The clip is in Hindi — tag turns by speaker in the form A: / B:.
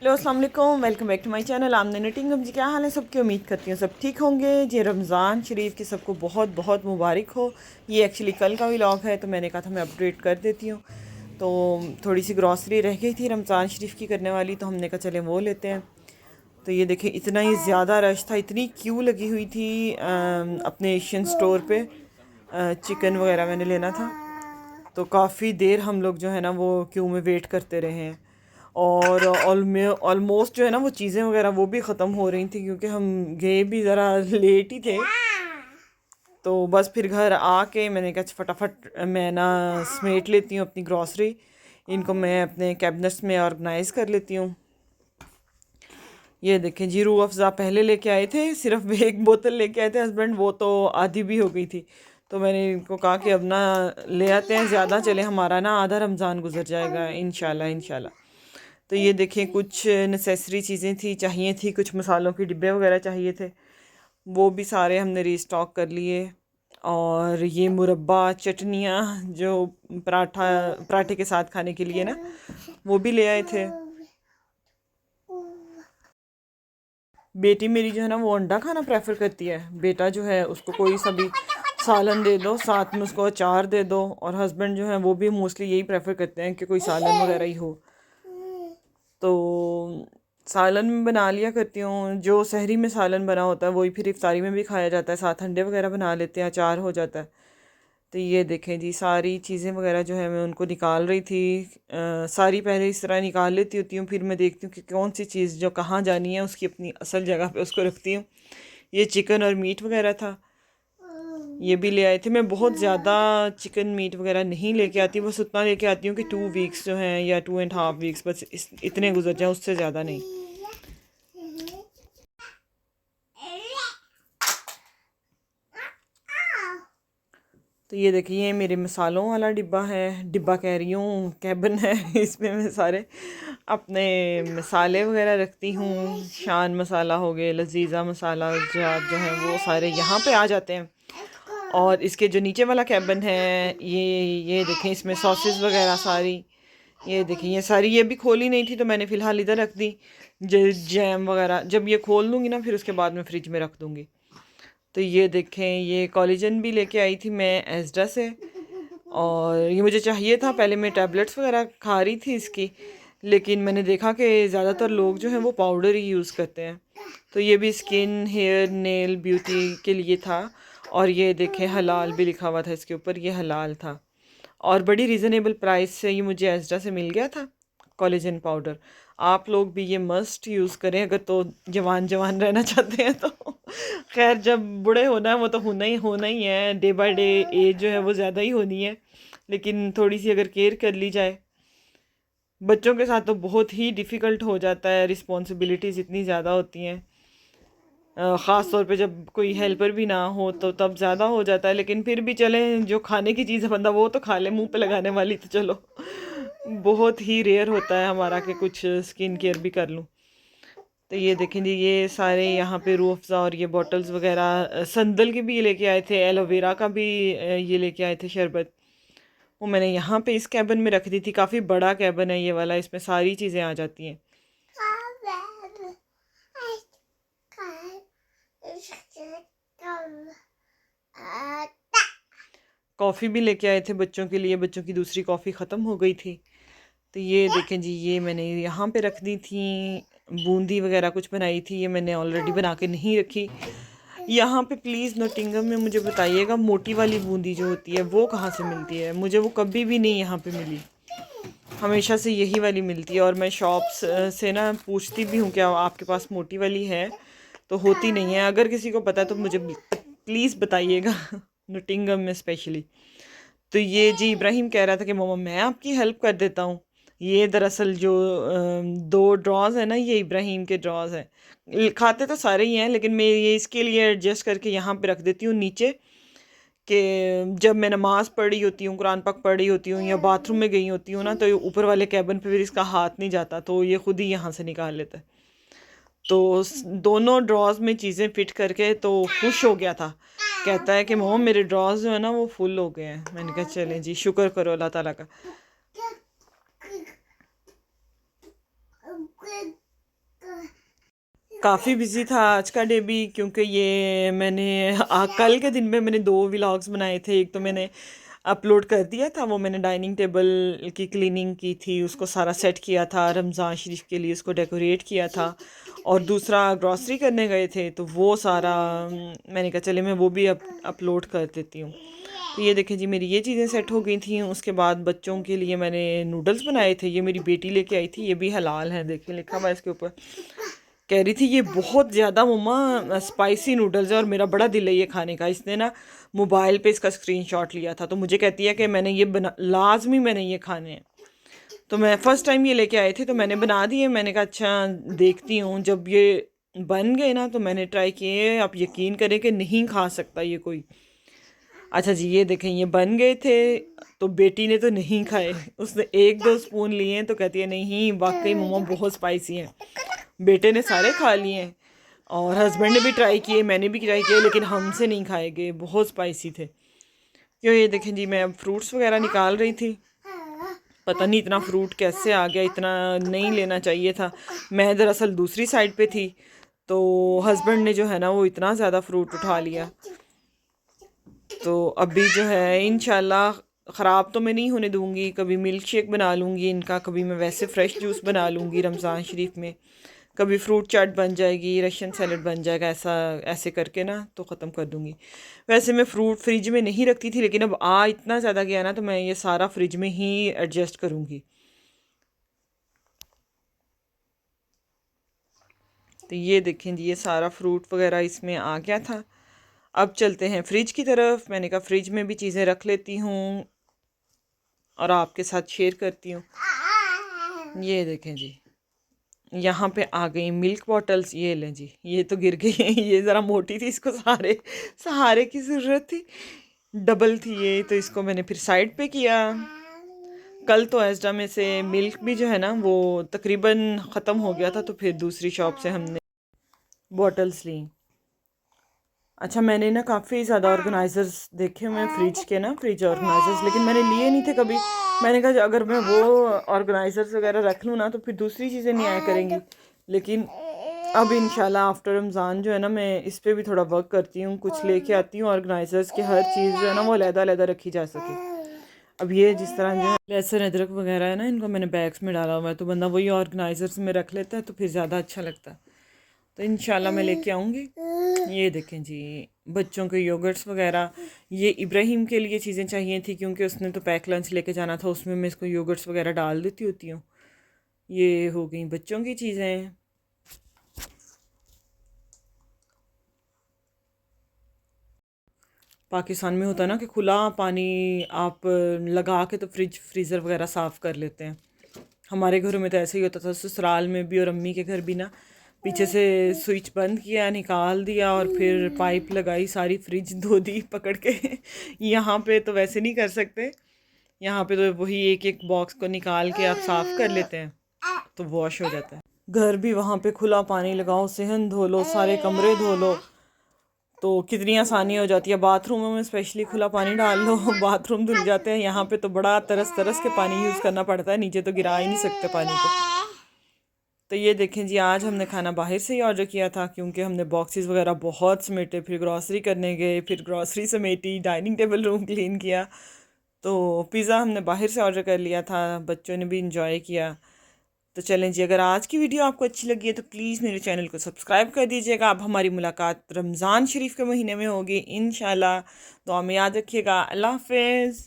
A: हेलो अस्सलाम वालेकुम, welcome back to my channel आमने निटिंग। जी क्या हाल है सबकी? उम्मीद करती हूँ सब ठीक होंगे। जी रमज़ान शरीफ की सबको बहुत बहुत मुबारक हो। ये एक्चुअली कल का व्लॉग है तो मैंने कहा था मैं अपडेट कर देती हूँ। तो थोड़ी सी ग्रॉसरी रह गई थी रमज़ान शरीफ की करने वाली, तो हमने कहा चले वो लेते हैं। तो ये देखें इतना ही ज़्यादा रश था, इतनी क्यू लगी हुई थी अपने एशियन स्टोर पे। चिकन वगैरह मैंने लेना था तो काफ़ी देर हम लोग जो है ना वो क्यू में वेट करते रहे हैं। और ऑलमोस्ट जो है ना वो चीज़ें वगैरह वो भी ख़त्म हो रही थी क्योंकि हम गए भी ज़रा लेट ही थे। तो बस फिर घर आके मैंने कहा फटाफट मैं ना समेट लेती हूँ अपनी ग्रॉसरी, इनको मैं अपने कैबिनेट्स में ऑर्गेनाइज़ कर लेती हूँ। ये देखें जी, रूह अफ़ज़ा पहले लेके आए थे, सिर्फ एक बोतल लेके आए थे हस्बैंड, वो तो आधी भी हो गई थी। तो मैंने इनको कहा कि अब ना ले आते हैं ज़्यादा, चले हमारा ना आधा रमज़ान गुजर जाएगा इंशाल्लाह इंशाल्लाह। तो ये देखें कुछ नेसेसरी चीज़ें थी, चाहिए थी, कुछ मसालों के डिब्बे वगैरह चाहिए थे, वो भी सारे हमने रीस्टॉक कर लिए। और ये मुरब्बा चटनियाँ जो पराठे के साथ खाने के लिए ना, वो भी ले आए थे। बेटी मेरी जो है ना वो अंडा खाना प्रेफर करती है, बेटा जो है उसको कोई सा भी सालन दे दो, साथ में उसको अचार दे दो। और हस्बैंड जो है वो भी मोस्टली यही प्रेफर करते हैं कि कोई सालन वगैरह ही हो। तो सालन में बना लिया करती हूँ, जो सहरी में सालन बना होता है वही फिर इफ्तारी में भी खाया जाता है, साथ अंडे वगैरह बना लेते हैं, अचार हो जाता है। तो ये देखें जी, सारी चीज़ें वगैरह जो है मैं उनको निकाल रही थी। सारी पहले इस तरह निकाल लेती होती हूँ, फिर मैं देखती हूँ कि कौन सी चीज़ जो कहाँ जानी है उसकी अपनी असल जगह पे उसको रखती हूँ। ये चिकन और मीट वगैरह था, ये भी ले आए थे। मैं बहुत ज़्यादा चिकन मीट वगैरह नहीं लेके आती, बस उतना लेके आती हूँ कि 2 वीक्स जो हैं या 2.5 वीक्स, बस इतने गुजर जाए, उससे ज़्यादा नहीं। तो ये देखिए, ये मेरे मसालों वाला डिब्बा है, डिब्बा कह रही हूँ कैबिन है इसमें मैं सारे अपने मसाले वगैरह रखती हूँ। शान मसाला हो गए, लजीज़ा मसाला जो है वो सारे यहाँ पे आ जाते हैं। और इसके जो नीचे वाला कैबिन है, ये देखें, इसमें सॉसेस वगैरह सारी, ये देखें ये सारी, ये भी खोली नहीं थी तो मैंने फ़िलहाल इधर रख दी। जैम वगैरह जब ये खोल लूँगी ना फिर उसके बाद मैं फ्रिज में रख दूँगी। तो ये देखें, ये कोलेजन भी लेके आई थी मैं एस्डा से, और ये मुझे चाहिए था। पहले मैं टैबलेट्स वगैरह खा रही थी इसकी, लेकिन मैंने देखा कि ज़्यादातर लोग जो हैं वो पाउडर ही यूज़ करते हैं। तो ये भी स्किन, हेयर, नेल ब्यूटी के लिए था। और ये देखें हलाल भी लिखा हुआ था इसके ऊपर, ये हलाल था। और बड़ी रीज़नेबल प्राइस से ये मुझे एस्डा से मिल गया था कोलेजन पाउडर। आप लोग भी ये मस्ट यूज़ करें अगर तो जवान जवान रहना चाहते हैं तो। खैर जब बूढ़े होना है वो तो होना ही है, डे बाय डे एज जो है वो ज़्यादा ही होनी है, लेकिन थोड़ी सी अगर केयर कर ली जाए। बच्चों के साथ तो बहुत ही डिफ़िकल्ट हो जाता है, रिस्पॉन्सिबिलिटीज़ इतनी ज़्यादा होती हैं। ख़ास तौर पे जब कोई हेल्पर भी ना हो तो तब ज़्यादा हो जाता है, लेकिन फिर भी चलें, जो खाने की चीज़ है बंदा वो तो खा ले, मुंह पे लगाने वाली तो चलो बहुत ही रेयर होता है हमारा कि कुछ स्किन केयर भी कर लूँ। तो ये देखें जी, ये सारे यहाँ पे रूह अफ़ज़ा और ये बॉटल्स वगैरह, संदल के भी ये लेके आए थे, एलोवेरा का भी ये लेके आए थे शरबत, वो मैंने यहाँ पे इस कैबिन में रख दी थी। काफ़ी बड़ा कैबिन है ये वाला, इसमें सारी चीज़ें आ जाती हैं। कॉफ़ी भी लेके आए थे बच्चों के लिए, बच्चों की दूसरी कॉफ़ी ख़त्म हो गई थी। तो ये देखें जी, ये मैंने यहाँ पे रख दी थी। बूंदी वगैरह कुछ बनाई थी, ये मैंने ऑलरेडी बना के नहीं रखी। यहाँ पे प्लीज़ नोटिंगम में मुझे बताइएगा, मोटी वाली बूंदी जो होती है वो कहाँ से मिलती है? मुझे वो कभी भी नहीं यहाँ पे मिली, हमेशा से यही वाली मिलती है। और मैं शॉप्स से ना पूछती भी हूँ क्या आपके पास मोटी वाली है, तो होती नहीं है। अगर किसी को पता है तो मुझे प्लीज़ बताइएगा नोटिंगम में स्पेशली। तो ये जी इब्राहिम कह रहा था कि मम्मा मैं आपकी हेल्प कर देता हूँ। ये दरअसल जो 2 ड्रॉज़ है ना, ये इब्राहिम के ड्रॉज़ हैं। खाते तो सारे ही हैं, लेकिन मैं ये इसके लिए एडजस्ट करके यहाँ पे रख देती हूँ नीचे, कि जब मैं नमाज़ पढ़ रही होती हूँ, कुरान पाक पढ़ रही होती हूँ या बाथरूम में गई होती हूँ ना, तो ये ऊपर वाले कैबिन पे फिर इसका हाथ नहीं जाता, तो ये खुद ही यहाँ से निकाल लेता है। तो दोनों ड्रॉज में चीज़ें फिट करके तो खुश हो गया था, कहता है कि मम्मा मेरे ड्रॉज जो है ना वो फुल हो गए हैं। मैंने कहा चलें जी, शुक्र करो अल्लाह ताला का। काफ़ी बिजी था आज का डे भी, क्योंकि ये मैंने कल के दिन में मैंने दो व्लॉग्स बनाए थे। एक तो मैंने अपलोड कर दिया था, वो मैंने डाइनिंग टेबल की क्लीनिंग की थी, उसको सारा सेट किया था रमज़ान शरीफ के लिए, उसको डेकोरेट किया था। और दूसरा ग्रॉसरी करने गए थे, तो वो सारा मैंने कहा चले मैं वो भी अपलोड कर देती हूँ। तो ये देखें जी, मेरी ये चीज़ें सेट हो गई थी। उसके बाद बच्चों के लिए मैंने नूडल्स बनाए थे, ये मेरी बेटी लेके आई थी, ये भी हलाल हैं, देखिए लिखा हुआ है इसके ऊपर। कह रही थी ये बहुत ज़्यादा मम्मा स्पाइसी नूडल्स है और मेरा बड़ा दिल है ये खाने का। इसने ना मोबाइल पे इसका स्क्रीनशॉट लिया था, तो मुझे कहती है कि मैंने ये बना, लाजमी मैंने ये खाने हैं। तो मैं फ़र्स्ट टाइम ये लेके आए थे तो मैंने बना दिए। मैंने कहा अच्छा देखती हूँ, जब ये बन गए ना तो मैंने ट्राई किए, आप यकीन करें कि नहीं खा सकता ये कोई। अच्छा जी, ये देखें ये बन गए थे, तो बेटी ने तो नहीं खाए, उसने एक दो स्पून लिए तो कहती है नहीं वाकई मम्मा बहुत स्पाइसी हैं। बेटे ने सारे खा लिए हैं और हस्बैंड ने भी ट्राई किए, मैंने भी ट्राई किए, लेकिन हमसे नहीं खाए गए, बहुत स्पाइसी थे। क्यों, ये देखें जी, मैं अब फ्रूट्स वगैरह निकाल रही थी। पता नहीं इतना फ्रूट कैसे आ गया, इतना नहीं लेना चाहिए था। मैं दरअसल दूसरी साइड पे थी, तो हस्बैंड ने जो है ना वो इतना ज़्यादा फ्रूट उठा लिया। तो अभी जो है इंशाल्लाह ख़राब तो मैं नहीं होने दूँगी। कभी मिल्क शेक बना लूँगी इनका, कभी मैं वैसे फ़्रेश जूस बना लूँगी रमज़ान शरीफ में, कभी फ्रूट चाट बन जाएगी, रशियन सैलड बन जाएगा, ऐसा ऐसे करके ना तो ख़त्म कर दूँगी। वैसे मैं फ़्रूट फ्रिज में नहीं रखती थी, लेकिन अब इतना ज़्यादा गया ना तो मैं ये सारा फ्रिज में ही एडजस्ट करूँगी। तो ये देखें जी, ये सारा फ्रूट वगैरह इसमें आ गया था। अब चलते हैं फ्रिज की तरफ। मैंने कहा फ्रिज में भी चीज़ें रख लेती हूँ और आपके साथ शेयर करती हूँ। ये देखें जी, यहाँ पे आ गई मिल्क बॉटल्स। ये लें जी, ये तो गिर गई हैं, ये ज़रा मोटी थी, इसको सहारे सहारे की ज़रूरत थी, डबल थी ये, तो इसको मैंने फिर साइड पे किया। कल तो एस्डा में से मिल्क भी जो है ना वो तकरीबन ख़त्म हो गया था, तो फिर दूसरी शॉप से हमने बॉटल्स ली। अच्छा, मैंने ना काफ़ी ज़्यादा ऑर्गेनाइज़र्स देखे हुए हैं फ्रिज के ना, फ्रिज ऑर्गेनाइज़र्स, लेकिन मैंने लिए नहीं थे कभी। मैंने कहा अगर मैं वो ऑर्गेनाइज़र्स वगैरह रख लूँ ना तो फिर दूसरी चीज़ें नहीं आया करेंगी। लेकिन अब इंशाल्लाह आफ्टर रमज़ान जो है ना मैं इस पर भी थोड़ा वर्क करती हूँ, कुछ लेके आती हूँ ऑर्गेनाइज़र्स के, हर चीज़ जो है ना वो अलग-अलग रखी जा सके। अब ये जिस तरह जो है लहसुन अदरक वगैरह है ना, इनको मैंने बैग्स में डाला हुआ है, तो बंदा वही ऑर्गेनाइज़र्स में रख लेता है तो फिर ज़्यादा अच्छा लगता है। तो इंशाल्लाह मैं लेके आऊँगी। ये देखें जी, बच्चों के योगर्ट्स वगैरह, ये इब्राहिम के लिए चीज़ें चाहिए थी क्योंकि उसने तो पैक लंच लेके जाना था, उसमें मैं इसको योगर्ट्स वगैरह डाल देती होती हूँ। ये हो गई बच्चों की चीज़ें। पाकिस्तान में होता है ना कि खुला पानी आप लगा के तो फ्रीज़र वगैरह साफ़ कर लेते हैं। हमारे घरों में तो ऐसे ही होता था, ससुराल में भी और अम्मी के घर भी ना, पीछे से स्विच बंद किया, निकाल दिया और फिर पाइप लगाई, सारी फ्रिज धो दी पकड़ के। यहाँ पे तो वैसे नहीं कर सकते, यहाँ पे तो वही एक एक बॉक्स को निकाल के आप साफ़ कर लेते हैं तो वॉश हो जाता है। घर भी वहाँ पे खुला पानी लगाओ, सहन धो लो, सारे कमरे धो लो, तो कितनी आसानी हो जाती है। बाथरूमों में स्पेशली खुला पानी डाल लो, बाथरूम धुल जाते हैं। यहाँ पे तो बड़ा तरस तरस के पानी यूज़ करना पड़ता है, नीचे तो गिरा ही नहीं सकते पानी को। तो ये देखें जी, आज हमने खाना बाहर से ही ऑर्डर किया था क्योंकि हमने बॉक्सेस वगैरह बहुत समेटे, फिर ग्रॉसरी करने गए, फिर ग्रॉसरी समेटी, डाइनिंग टेबल रूम क्लीन किया। तो पिज़्ज़ा हमने बाहर से ऑर्डर कर लिया था, बच्चों ने भी इंजॉय किया। तो चलें जी, अगर आज की वीडियो आपको अच्छी लगी है तो प्लीज़ मेरे चैनल को सब्सक्राइब कर दीजिएगा। अब हमारी मुलाकात रमज़ान शरीफ के महीने में होगी इंशाल्लाह। दुआ में याद रखिएगा। अल्लाह हाफ़िज़।